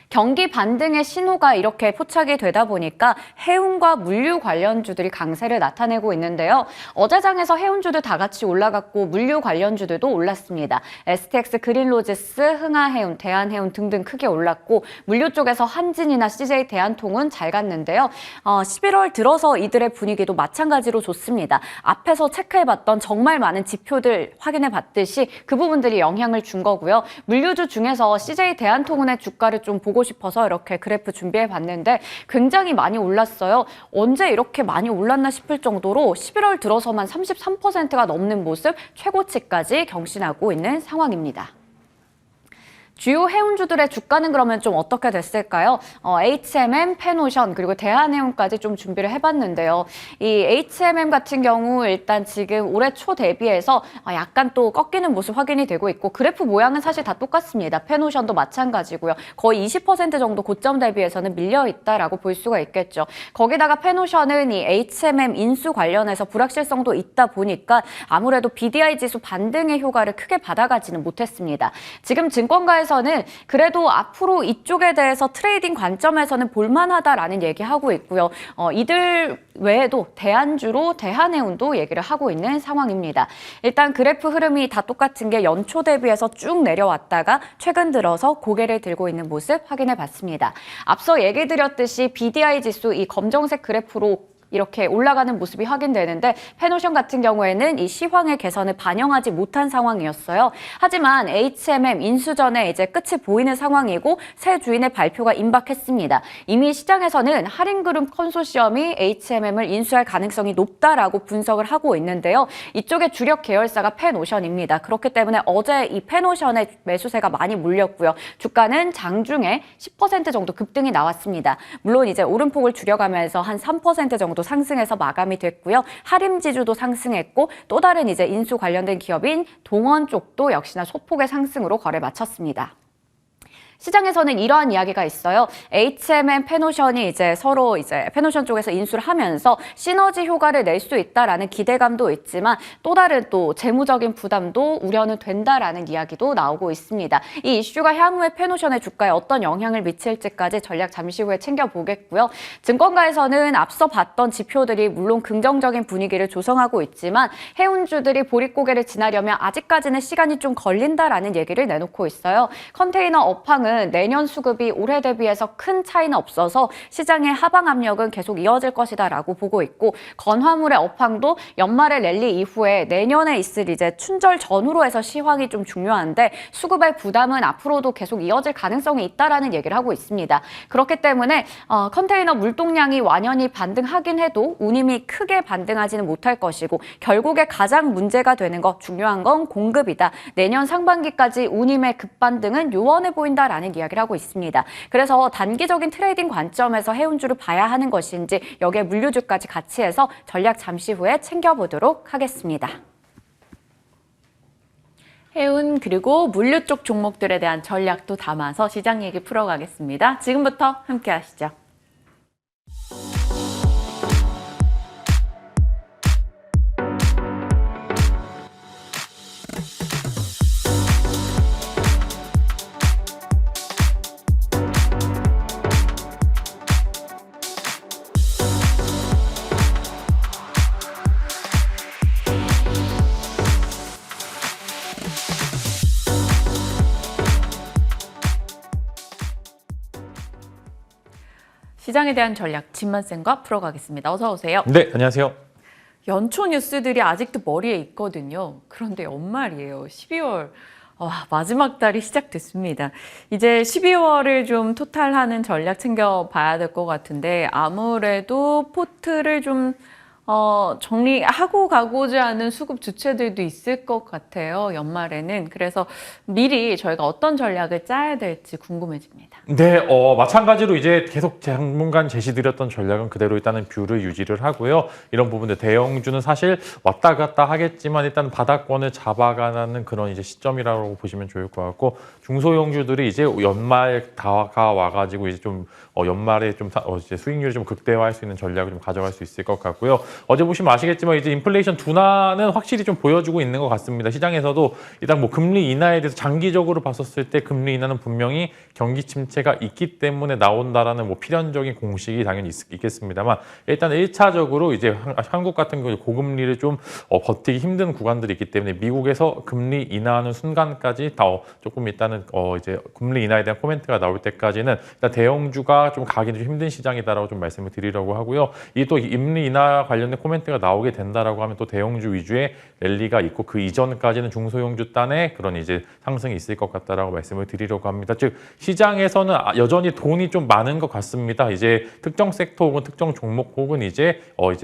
경기 반등의 신호가 이렇게 포착이 되다 보니까 해운과 물류 관련주들이 강세를 나타내고 있는데요. 어제 장에서 해운주들 다 같이 올라갔고 물류 관련주들도 올랐습니다. STX 그린로지스, 흥하해운, 대한해운 등등 크게 올랐고 물류 쪽에서 한진이나 CJ 대한통운 잘 갔는데요. 11월 들어서 이들의 분위기도 마찬가지로 좋습니다. 앞에서 체크해봤던 정말 많은 지표들 확인해봤듯이 그 부분들이 영향을 준 거고요. 물류주 중에서 CJ 대한통운의 주가를 좀 보고 싶어서 이렇게 그래프 준비해 봤는데 굉장히 많이 올랐어요. 언제 이렇게 많이 올랐나 싶을 정도로 11월 들어서만 33%가 넘는 모습 최고치까지 경신하고 있는 상황입니다. 주요 해운주들의 주가는 그러면 좀 어떻게 됐을까요? HMM, 펜오션 그리고 대한해운까지 좀 준비를 해봤는데요. 이 HMM 같은 경우 일단 지금 올해 초 대비해서 약간 또 꺾이는 모습 확인이 되고 있고 그래프 모양은 사실 다 똑같습니다. 펜오션도 마찬가지고요. 거의 20% 정도 고점 대비해서는 밀려있다라고 볼 수가 있겠죠. 거기다가 펜오션은 이 HMM 인수 관련해서 불확실성도 있다 보니까 아무래도 BDI 지수 반등의 효과를 크게 받아가지는 못했습니다. 지금 증권가에서는 그래도 앞으로 이쪽에 대해서 트레이딩 관점에서는 볼만하다라는 얘기하고 있고요. 이들 외에도 대한주로 대한해운도 얘기를 하고 있는 상황입니다. 일단 그래프 흐름이 다 똑같은 게 연초 대비해서 쭉 내려왔다가 최근 들어서 고개를 들고 있는 모습 확인해 봤습니다. 앞서 얘기 드렸듯이 BDI 지수 이 검정색 그래프로 이렇게 올라가는 모습이 확인되는데 펜오션 같은 경우에는 이 시황의 개선을 반영하지 못한 상황이었어요. 하지만 HMM 인수 전에 이제 끝이 보이는 상황이고 새 주인의 발표가 임박했습니다. 이미 시장에서는 할인그룹 컨소시엄이 HMM을 인수할 가능성이 높다라고 분석을 하고 있는데요. 이쪽의 주력 계열사가 펜오션입니다. 그렇기 때문에 어제 이 펜오션의 매수세가 많이 몰렸고요. 주가는 장중에 10% 정도 급등이 나왔습니다. 물론 이제 오름폭을 줄여가면서 한 3% 정도 상승해서 마감이 됐고요. 하림지주도 상승했고 또 다른 이제 인수 관련된 기업인 동원 쪽도 역시나 소폭의 상승으로 거래 마쳤습니다. 시장에서는 이러한 이야기가 있어요. HMM, 펜오션이 이제 서로 펜오션 쪽에서 인수를 하면서 시너지 효과를 낼 수 있다라는 기대감도 있지만 또 다른 또 재무적인 부담도 우려는 된다라는 이야기도 나오고 있습니다. 이 이슈가 향후에 펜오션의 주가에 어떤 영향을 미칠지까지 전략 잠시 후에 챙겨보겠고요. 증권가에서는 앞서 봤던 지표들이 물론 긍정적인 분위기를 조성하고 있지만 해운주들이 보릿고개를 지나려면 아직까지는 시간이 좀 걸린다라는 얘기를 내놓고 있어요. 컨테이너 업황은 내년 수급이 올해 대비해서 큰 차이는 없어서 시장의 하방 압력은 계속 이어질 것이다라고 보고 있고 건화물의 업황도 연말의 랠리 이후에 내년에 있을 이제 춘절 전후로 해서 시황이 좀 중요한데 수급의 부담은 앞으로도 계속 이어질 가능성이 있다라는 얘기를 하고 있습니다. 그렇기 때문에 컨테이너 물동량이 완연히 반등하긴 해도 운임이 크게 반등하지는 못할 것이고 결국에 가장 문제가 되는 거 중요한 건 공급이다. 내년 상반기까지 운임의 급반등은 요원해 보인다라는 이야기를 하고 있습니다. 그래서 단기적인 트레이딩 관점에서 해운주를 봐야 하는 것인지 여기에 물류주까지 같이 해서 전략 잠시 후에 챙겨보도록 하겠습니다. 해운 그리고 물류 쪽 종목들에 대한 전략도 담아서 시장 얘기 풀어가겠습니다. 지금부터 함께 하시죠. 시장에 대한 전략 진만쌤과 풀어가겠습니다. 어서 오세요. 네, 안녕하세요. 연초 뉴스들이 아직도 머리에 있거든요. 그런데 연말이에요. 12월. 마지막 달이 시작됐습니다. 이제 12월을 좀 토탈하는 전략 챙겨봐야 될 것 같은데 아무래도 포트를 좀 정리하고 가고자 하는 수급 주체들도 있을 것 같아요. 연말에는. 그래서 미리 저희가 어떤 전략을 짜야 될지 궁금해집니다. 네, 마찬가지로 이제 계속 당분간 제시드렸던 전략은 그대로 일단은 뷰를 유지를 하고요. 이런 부분들 대형주는 사실 왔다 갔다 하겠지만 일단 바닥권을 잡아가는 그런 이제 시점이라고 보시면 좋을 것 같고 중소형주들이 이제 연말 다가와가지고 이제 좀 연말에 좀 이제 수익률을 좀 극대화할 수 있는 전략을 좀 가져갈 수 있을 것 같고요. 어제 보시면 아시겠지만 이제 인플레이션 둔화는 확실히 좀 보여주고 있는 것 같습니다. 시장에서도 일단 뭐 금리 인하에 대해서 장기적으로 봤었을 때 금리 인하는 분명히 경기 침체가 있기 때문에 나온다라는 뭐 필연적인 공식이 당연히 있겠습니다만 일단 1차적으로 이제 한국 같은 경우 고금리를 좀 버티기 힘든 구간들이 있기 때문에 미국에서 금리 인하하는 순간까지 다 조금 일단은 이제 금리 인하에 대한 코멘트가 나올 때까지는 일단 대형주가 좀 가기는 좀 힘든 시장이다라고 좀 말씀을 드리려고 하고요. 이 또 금리 인하 관련된 코멘트가 나오게 된다라고 하면 또 대형주 위주의 랠리가 있고 그 이전까지는 중소형주 단의 그런 이제 상승이 있을 것 같다라고 말씀을 드리려고 합니다. 즉 시장에서는 여전히 돈이 좀 많은 것 같습니다. 이제 특정 섹터 혹은 특정 종목 혹은 이제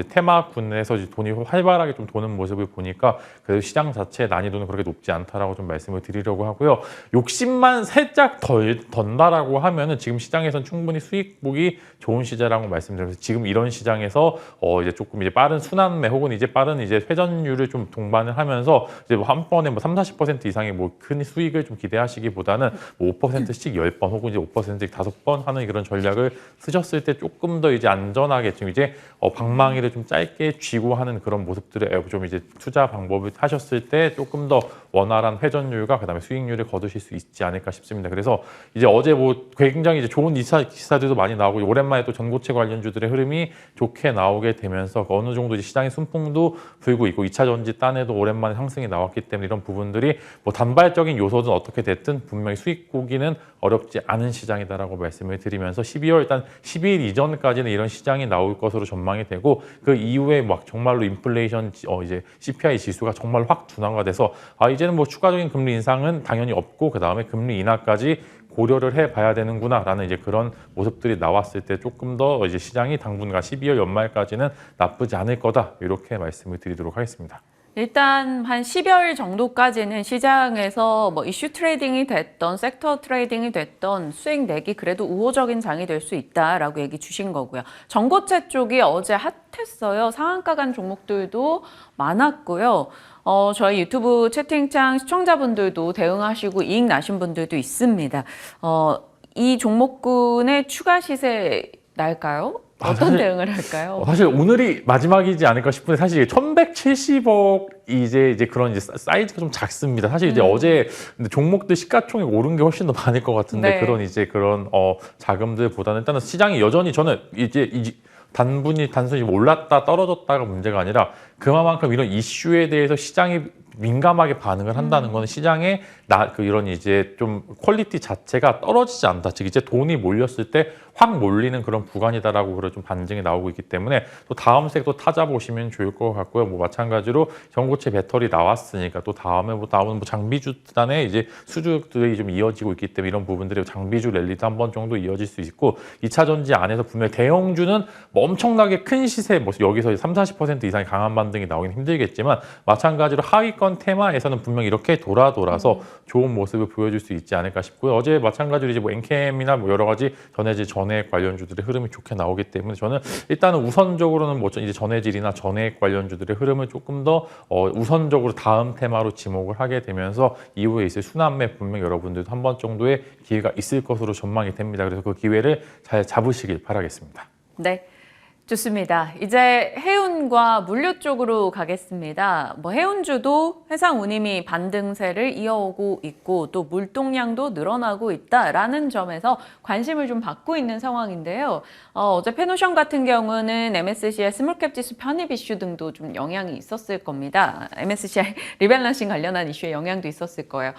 테마군에서 이제 돈이 활발하게 좀 도는 모습을 보니까 그 시장 자체의 난이도는 그렇게 높지 않다라고 좀 말씀을 드리려고 하고요. 욕심만 살짝 덜 던다라고 하면은 지금 시장에서는 충분히 수익 보기 좋은 시장이라고 말씀드리면서 지금 이런 시장에서 이제 조금 이제 빠른 순환매 혹은 이제 빠른 이제 회전율을 좀 동반을 하면서 이제 뭐 한 번에 뭐 30~40% 이상의 뭐 큰 수익을 좀 기대하시기보다는 뭐 5%씩 10번 혹은 이제 5%씩 5번 하는 그런 전략을 쓰셨을 때 조금 더 이제 안전하게 지금 이제 방망이를 좀 짧게 쥐고 하는 그런 모습들을 좀 이제 투자 방법을 하셨을 때 조금 더 원활한 회전율과 그다음에 수익률을 거두실 수 있지 않을까 싶습니다. 그래서 이제 어제 뭐 굉장히 이제 좋은 기사들도 많이 나오고 오랜만에 또 전고체 관련주들의 흐름이 좋게 나오게 되면서 어느 정도 이제 시장의 순풍도 불고 있고 2차 전지 딴에도 오랜만에 상승이 나왔기 때문에 이런 부분들이 뭐 단발적인 요소든 어떻게 됐든 분명히 수익 보기는 어렵지 않은 시장이다라고 말씀을 드리면서 12월 일단 12일 이전까지는 이런 시장이 나올 것으로 전망이 되고 그 이후에 막 정말로 인플레이션 이제 CPI 지수가 정말 확 둔화가 돼서 이제는 뭐 추가적인 금리 인상은 당연히 없고 그 다음에 금리 인하까지 고려를 해봐야 되는구나라는 이제 그런 모습들이 나왔을 때 조금 더 이제 시장이 당분간 12월 연말까지는 나쁘지 않을 거다 이렇게 말씀을 드리도록 하겠습니다. 일단 한 10여 일 정도까지는 시장에서 뭐 이슈 트레이딩이 됐던 섹터 트레이딩이 됐던 수익 내기 그래도 우호적인 장이 될 수 있다라고 얘기 주신 거고요. 전고체 쪽이 어제 핫했어요. 상한가 간 종목들도 많았고요. 저희 유튜브 채팅창 시청자분들도 대응하시고 이익 나신 분들도 있습니다. 이 종목군의 추가 시세 날까요? 어떤 대응을 할까요? 사실 오늘이 마지막이지 않을까 싶은데 사실 1170억 이제 그런 이제 사이즈가 좀 작습니다. 사실 이제 어제 종목들 시가총액 오른 게 훨씬 더 많을 것 같은데 네. 그런 자금들보다는 일단은 시장이 여전히 저는 이제 단순히 올랐다 떨어졌다가 문제가 아니라 그만큼 이런 이슈에 대해서 시장이 민감하게 반응을 한다는 거는 시장의 이런 이제 좀 퀄리티 자체가 떨어지지 않다. 즉 이제 돈이 몰렸을 때 확 몰리는 그런 구간이다라고 그런 좀 반증이 나오고 있기 때문에 또 다음 색도 찾아보시면 좋을 것 같고요. 뭐 마찬가지로 전고체 배터리 나왔으니까 또 다음에 뭐 나오는 뭐 장비주단의 이제 수주들이 좀 이어지고 있기 때문에 이런 부분들이 장비주 랠리도 한 번 정도 이어질 수 있고 2차 전지 안에서 분명히 대형주는 뭐 엄청나게 큰 시세 뭐 여기서 30~40% 이상의 강한 반등이 나오긴 힘들겠지만 마찬가지로 하위권 테마에서는 분명히 이렇게 돌아서 좋은 모습을 보여줄 수 있지 않을까 싶고요. 어제 마찬가지로 이제 뭐 엔캠이나 뭐 여러 가지 전해질 전해액 관련주들의 흐름이 좋게 나오기 때문에 저는 일단은 우선적으로는 뭐 이제 전해질이나 전해액 관련주들의 흐름을 조금 더 우선적으로 다음 테마로 지목을 하게 되면서 이후에 있을 순환매 분명 여러분들도 한 번 정도의 기회가 있을 것으로 전망이 됩니다. 그래서 그 기회를 잘 잡으시길 바라겠습니다. 네. 좋습니다. 이제 해운과 물류 쪽으로 가겠습니다. 뭐 해운주도 해상 운임이 반등세를 이어오고 있고 또 물동량도 늘어나고 있다라는 점에서 관심을 좀 받고 있는 상황인데요. 어제 페노션 같은 경우는 MSCI 스몰캡 지수 편입 이슈 등도 좀 영향이 있었을 겁니다. MSCI 리밸런싱 관련한 이슈에 영향도 있었을 거예요.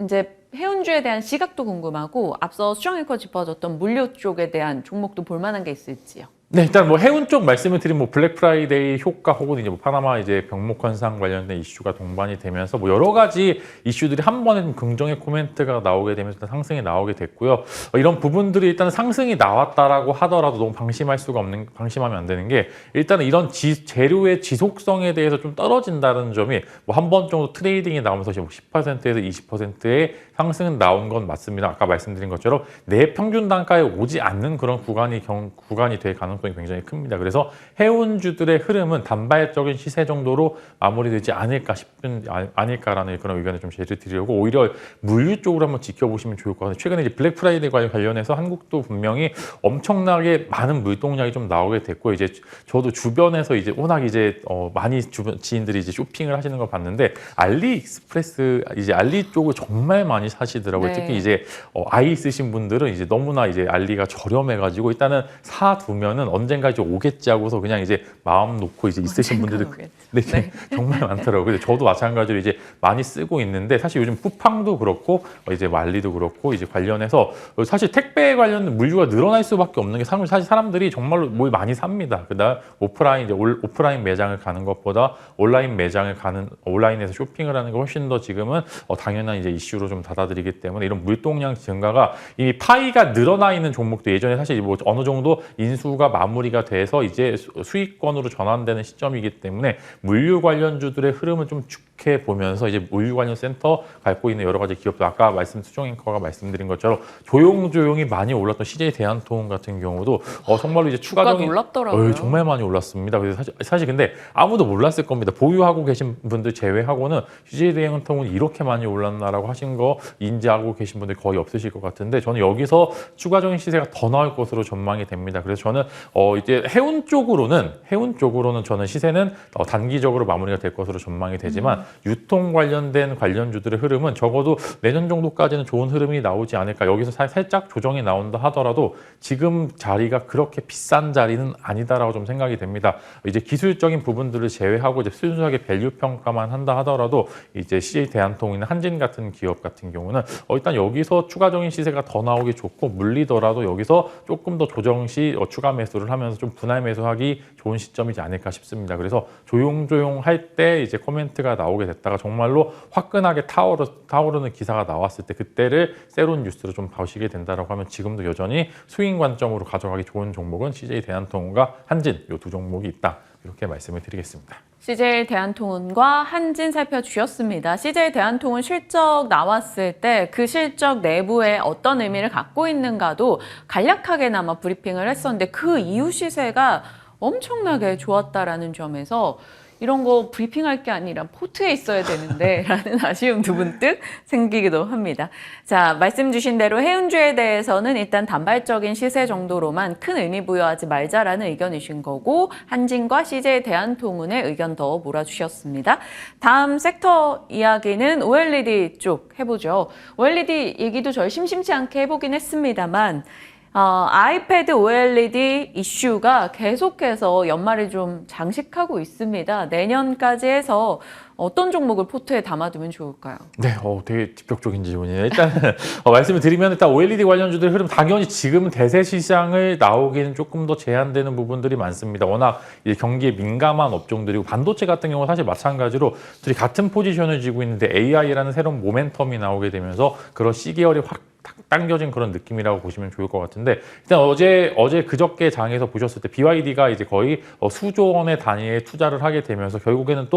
이제 해운주에 대한 시각도 궁금하고 앞서 수정 앵커 짚어줬던 물류 쪽에 대한 종목도 볼 만한 게 있을지요. 네, 일단 뭐 해운 쪽 말씀을 드리면 뭐 블랙 프라이데이 효과 혹은 이제 뭐 파나마 이제 병목 현상 관련된 이슈가 동반이 되면서 뭐 여러 가지 이슈들이 한 번에 좀 긍정의 코멘트가 나오게 되면서 일단 상승이 나오게 됐고요. 이런 부분들이 일단 상승이 나왔다라고 하더라도 너무 방심하면 안 되는 게 일단은 이런 재료의 지속성에 대해서 좀 떨어진다는 점이 뭐 한 번 정도 트레이딩이 나오면서 10%에서 20%의 상승은 나온 건 맞습니다. 아까 말씀드린 것처럼 내 평균 단가에 오지 않는 그런 구간이 될 가능성이 굉장히 큽니다. 그래서 해운주들의 흐름은 단발적인 시세 정도로 마무리되지 않을까라는 그런 의견을 좀 제시를 드리려고 오히려 물류 쪽으로 한번 지켜보시면 좋을 것 같아요. 최근에 이제 블랙 프라이데이 관련해서 한국도 분명히 엄청나게 많은 물동량이 좀 나오게 됐고 이제 저도 주변에서 이제 워낙 이제 많이 주변 지인들이 이제 쇼핑을 하시는 걸 봤는데 알리익스프레스 이제 알리 쪽을 정말 많이 사시더라고요. 네. 특히 이제 아이 있으신 분들은 이제 너무나 이제 알리가 저렴해가지고 일단은 사두면은 언젠가 이제 오겠지 하고서 그냥 이제 마음 놓고 이제 있으신 분들도 네, 정말 많더라고요. 근데 저도 마찬가지로 이제 많이 쓰고 있는데 사실 요즘 쿠팡도 그렇고 이제 알리도 그렇고 이제 관련해서 사실 택배 관련 물류가 늘어날 수밖에 없는 게 사실 사람들이 정말로 뭘 많이 삽니다. 그다음 오프라인 매장을 가는 것보다 온라인에서 쇼핑을 하는 게 훨씬 더 지금은 당연한 이제 이슈로 좀 받아들이기 때문에 이런 물동량 증가가 이미 파이가 늘어나 있는 종목도 예전에 사실 뭐 어느 정도 인수가 마무리가 돼서 이제 수익권으로 전환되는 시점이기 때문에 물류 관련주들의 흐름을 좀 좋게 보면서 이제 물류 관련 센터 갖고 있는 여러 가지 기업들 아까 수정 앵커가 말씀드린 것처럼 조용조용히 많이 올랐던 CJ 대한통운 같은 경우도 정말로 이제 추가적인 놀랍더라고요. 정말 많이 올랐습니다. 그래서 사실 근데 아무도 몰랐을 겁니다. 보유하고 계신 분들 제외하고는 CJ 대한통운이 이렇게 많이 올랐나라고 하신 거 인지하고 계신 분들 거의 없으실 것 같은데 저는 여기서 추가적인 시세가 더 나올 것으로 전망이 됩니다. 그래서 저는 이제 해운 쪽으로는 저는 시세는 단기적으로 마무리가 될 것으로 전망이 되지만 유통 관련된 관련주들의 흐름은 적어도 내년 정도까지는 좋은 흐름이 나오지 않을까. 여기서 살짝 조정이 나온다 하더라도 지금 자리가 그렇게 비싼 자리는 아니다라고 좀 생각이 됩니다. 이제 기술적인 부분들을 제외하고 이제 순수하게 밸류 평가만 한다 하더라도 이제 CJ 대한통운이나 한진 같은 기업 같은 경우는 일단 여기서 추가적인 시세가 더 나오기 좋고 물리더라도 여기서 조금 더 조정 시 추가 매수를 하면서 좀 분할 매수하기 좋은 시점이지 않을까 싶습니다. 그래서 조용조용 할 때 이제 코멘트가 나오게 됐다가 정말로 화끈하게 타오르는 기사가 나왔을 때 그때를 새로운 뉴스로 좀 보시게 된다라고 하면 지금도 여전히 수익 관점으로 가져가기 좋은 종목은 CJ 대한통운과 한진 이 두 종목이 있다. 이렇게 말씀을 드리겠습니다. CJ 대한통운과 한진 살펴주셨습니다. CJ 대한통운 실적 나왔을 때 그 실적 내부에 어떤 의미를 갖고 있는가도 간략하게나마 브리핑을 했었는데 그 이후 시세가 엄청나게 좋았다라는 점에서 이런 거 브리핑할 게 아니라 포트에 있어야 되는데 라는 아쉬움도 문득 생기기도 합니다. 자, 말씀 주신 대로 해운주에 대해서는 일단 단발적인 시세 정도로만 큰 의미 부여하지 말자라는 의견이신 거고 한진과 CJ 대한통운의 의견 더 몰아주셨습니다. 다음 섹터 이야기는 OLED 쪽 해보죠. OLED 얘기도 저희 심심치 않게 해보긴 했습니다만 아이패드 OLED 이슈가 계속해서 연말을 좀 장식하고 있습니다. 내년까지 해서 어떤 종목을 포트에 담아두면 좋을까요? 네, 되게 직접적인 질문이네요. 일단 말씀을 드리면 일단 OLED 관련주들의 흐름 당연히 지금은 대세 시장을 나오기는 조금 더 제한되는 부분들이 많습니다. 워낙 이제 경기에 민감한 업종들이고 반도체 같은 경우 사실 마찬가지로 둘이 같은 포지션을 쥐고 있는데 AI라는 새로운 모멘텀이 나오게 되면서 그런 시계열이 확 당겨진 그런 느낌이라고 보시면 좋을 것 같은데 일단 어제 그저께 장에서 보셨을 때 BYD가 이제 거의 수조 원의 단위의 투자를 하게 되면서 결국에는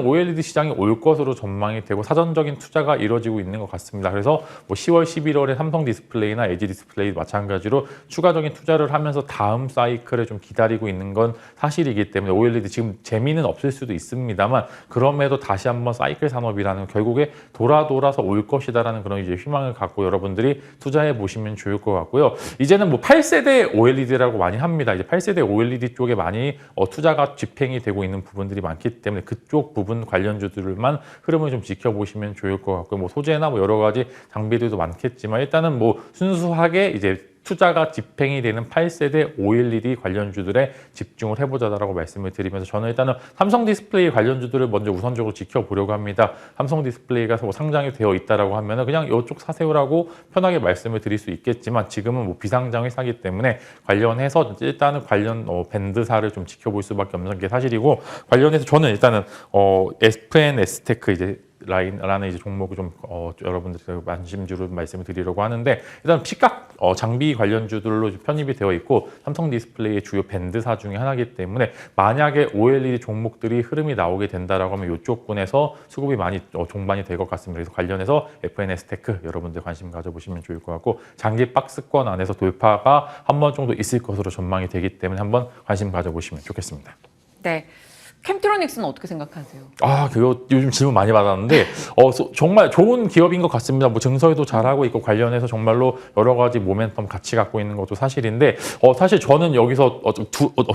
OLED 시장이 올 것으로 전망이 되고 사전적인 투자가 이루어지고 있는 것 같습니다. 그래서 뭐 10월, 11월에 삼성 디스플레이나 LG 디스플레이 마찬가지로 추가적인 투자를 하면서 다음 사이클을 좀 기다리고 있는 건 사실이기 때문에 OLED 지금 재미는 없을 수도 있습니다만 그럼에도 다시 한번 사이클 산업이라는 결국에 돌아서 올 것이다라는 그런 이제 희망을 갖고 여러분들이 투자해 보시면 좋을 것 같고요. 이제는 뭐 8세대 OLED라고 많이 합니다. 이제 8세대 OLED 쪽에 많이 투자가 집행이 되고 있는 부분들이 많기 때문에 그쪽 부분 관련주들만 흐름을 좀 지켜보시면 좋을 것 같고요. 뭐 소재나 뭐 여러 가지 장비들도 많겠지만 일단은 뭐 순수하게 이제 투자가 집행이 되는 8세대 OLED 관련주들에 집중을 해보자라고 말씀을 드리면서 저는 일단은 삼성 디스플레이 관련주들을 먼저 우선적으로 지켜보려고 합니다. 삼성 디스플레이가 상장이 되어 있다라고 하면은 그냥 이쪽 사세요라고 편하게 말씀을 드릴 수 있겠지만 지금은 뭐 비상장 회사이기 때문에 관련해서 일단은 관련 밴드사를 좀 지켜볼 수밖에 없는 게 사실이고 관련해서 저는 일단은 FNS테크 이제 라인라는 이제 종목을 좀 여러분들께 관심주로 말씀을 드리려고 하는데 일단 시각 장비 관련주들로 편입이 되어 있고 삼성 디스플레이의 주요 밴드사 중에 하나이기 때문에 만약에 OLED 종목들이 흐름이 나오게 된다라고 하면 이쪽 분에서 수급이 많이 종반이 될 것 같습니다. 그래서 관련해서 FNS테크 여러분들 관심 가져보시면 좋을 것 같고 장기 박스권 안에서 돌파가 한 번 정도 있을 것으로 전망이 되기 때문에 한번 관심 가져보시면 좋겠습니다. 네. 캠트로닉스는 어떻게 생각하세요? 아, 그거 요즘 질문 많이 받았는데 정말 좋은 기업인 것 같습니다. 뭐 증설도 잘하고 있고 관련해서 정말로 여러 가지 모멘텀 같이 갖고 있는 것도 사실인데 사실 저는 여기서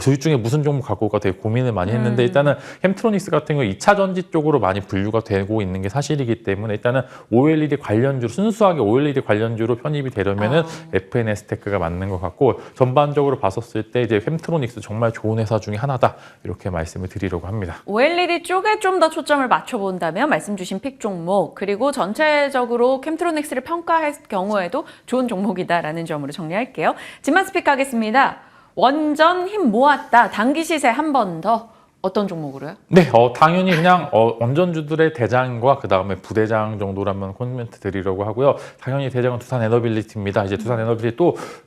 둘 중에 무슨 종목 갖고 올까 되게 고민을 많이 했는데 일단은 캠트로닉스 같은 경우 2차 전지 쪽으로 많이 분류가 되고 있는 게 사실이기 때문에 일단은 OLED 관련주로 순수하게 OLED 관련주로 편입이 되려면은 FNS테크가 맞는 것 같고 전반적으로 봤었을 때 이제 캠트로닉스 정말 좋은 회사 중에 하나다 이렇게 말씀을 드리려고 합니다. OLED 쪽에 좀 더 초점을 맞춰본다면 말씀 주신 픽 종목 그리고 전체적으로 캠트로닉스를 평가할 경우에도 좋은 종목이다라는 점으로 정리할게요. 진만 스픽 가겠습니다. 원전 힘 모았다. 단기 시세 한 번 더. 어떤 종목으로요? 네, 당연히 그냥 원전주들의 대장과 그 다음에 부대장 정도로 한번 코멘트 드리려고 하고요. 당연히 대장은 두산에너빌리티입니다. 이제 두산에너빌리티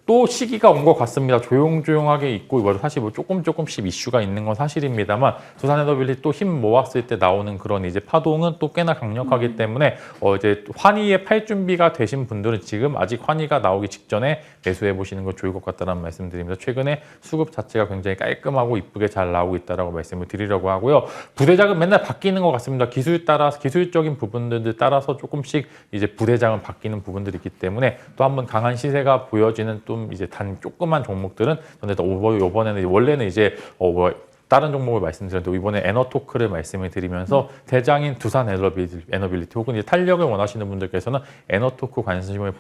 또 시기가 온 것 같습니다. 조용조용하게 있고 사실 뭐 조금씩 이슈가 있는 건 사실입니다만 두산에너빌리티 또 힘 모았을 때 나오는 그런 이제 파동은 또 꽤나 강력하기 때문에 이제 환희에 팔 준비가 되신 분들은 지금 아직 환희가 나오기 직전에 매수해 보시는 거 좋을 것 같다는 말씀드립니다. 최근에 수급 자체가 굉장히 깔끔하고 이쁘게 잘 나오고 있다라고 말씀을 드리려고 하고요. 부대장은 맨날 바뀌는 것 같습니다. 기술적인 부분들 따라서 조금씩 이제 부대장은 바뀌는 부분들이 있기 때문에 또 한번 강한 시세가 보여지는 좀 이제 조그만 종목들은 근데 이번에는 원래는 이제 다른 종목을 말씀드렸는데 이번에 에너토크를 말씀을 드리면서 대장인 두산 에너빌리티 혹은 이제 탄력을 원하시는 분들께서는 에너토크 관심을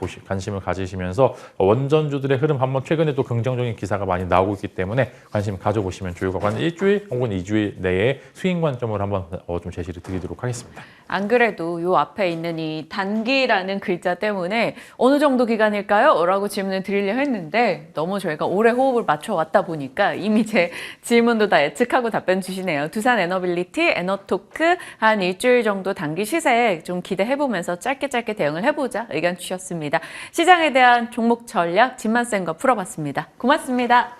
가지시면서 원전주들의 흐름 한번 최근에 또 긍정적인 기사가 많이 나오고 있기 때문에 관심 가져보시면 좋을 것 같고 일주일 혹은 2주일 내에 수익 관점을 한번 좀 제시를 드리도록 하겠습니다. 안 그래도 요 앞에 있는 이 단기라는 글자 때문에 어느 정도 기간일까요? 라고 질문을 드리려 했는데 너무 저희가 오래 호흡을 맞춰왔다 보니까 이미 제 질문도 다 예측하고 답변 주시네요. 두산 에너빌리티, 에너토크 한 일주일 정도 단기 시세에 좀 기대해보면서 짧게 대응을 해보자 의견 주셨습니다. 시장에 대한 종목 전략 진만쌤과 풀어봤습니다. 고맙습니다.